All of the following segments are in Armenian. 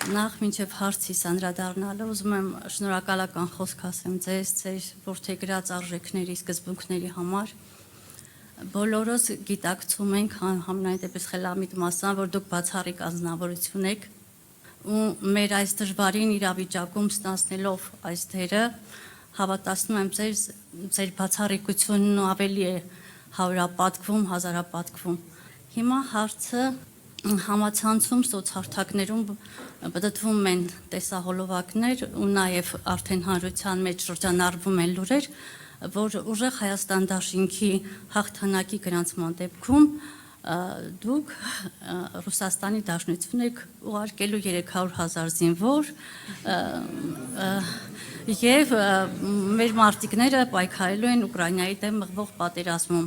Նախ մինչև հարցիս անդրադառնալը ուզում եմ շնորհակալական խոսք ասեմ ձեզ, ձեր որդեգրած արժեքների, սկզբունքների համար։ Բոլորս գիտակցում ենք, համենայն դեպս խելամիտ մասան, որ դուք բացառիկ անձնավորություն եք ու մեր այս դժվարին իրավիճակում ստանձնելով այս դերը, հավատացնում եմ ձեր բացառիկությունն ավելի է հարյուրապատկվում, հազարապատկվում։ Հիմա հարցը համացանցում, սոցհարթակներում բդդվում են տեսահոլովակներ ու նաև արդեն հանրության մեջ շրջանառվում են լուրեր, որ ուժեղ Հայաստան դաշինքի հաղթանակի գրանցման դեպքում դուք Ռուսաստանի Դաշնություն եք ուղարկելու 300,000 զինվոր եւ մեր մարտիկները պայքարելու են Ուկրաինայի դեմ մղվող պատերազմում։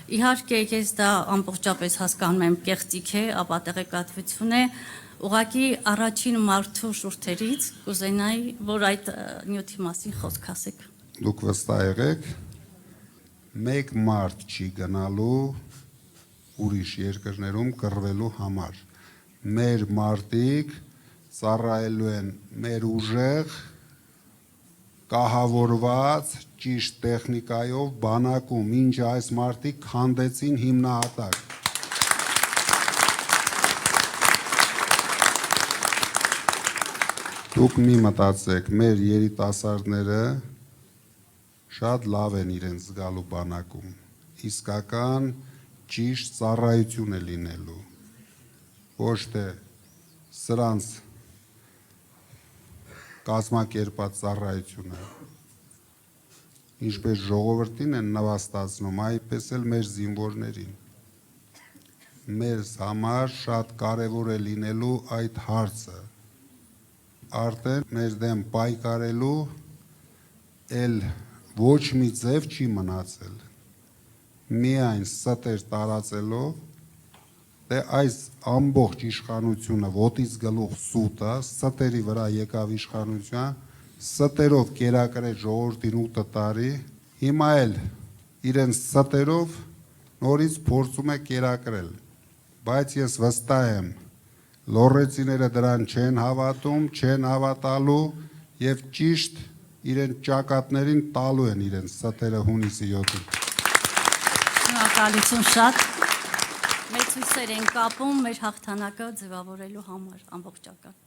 Իհարկե ես դա ամբողջապես հասկանում եմ, կեղծիք է, ապատեղեկատվություն է, ուղղակի առաջին մարդու շուրթերից կուզենայի, որ այդ նյութի մասին խոսք ասեք։ Դուք վստահ եղեք, մեկ մարդ չի գնալու ուրիշ երկրներում կռվելու համար։ Մեր մարտիկ ծառայելու են մեր ուժեղ, կահավորված, ճիշտ տեխնիկայով բանակում, ինչ այս մարտիկ քանդեցին հիմնահատակ։ Դուք մի մտածեք, մեր երիտասարդները շատ լավ են իրենց զգալու բանակում, իսկական ճիշտ ծառայություն է լինելու, ոչ թե սրանց կազմակերպած ծառայությունը, ինչպես ժողովրդին են նվաստացնում, այդպես էլ մեր զինվորներին։ Մեզ համար շատ կարևոր է լինելու այդ հարցը, արդեն մեր դեմ պայքարելու էլ ոչ մի ձև չի մնացել, միայն ստեր տարածելով, թե այս ամբողջ իշխանությունը ոտից գլուխ սուտը, ստերի վրա եկավ իշխանության, ստերով կերակրեց ժողովրդին 8 տարի, հիմա էլ իրենց ստերով նորից փորձում է կերակրել, բայց ես վստահ եմ, լոռեցիները դրան չեն հավատում, չեն հավատալու եւ ճիշտ իրենց ճակատներին տալու են իրենց ստերը հունիսի 7-ին։ Շնորհակալություն շատ։ Մեծ հույսեր են կապում մեր հաղթանակը ձևավորելու համար ամբողջական։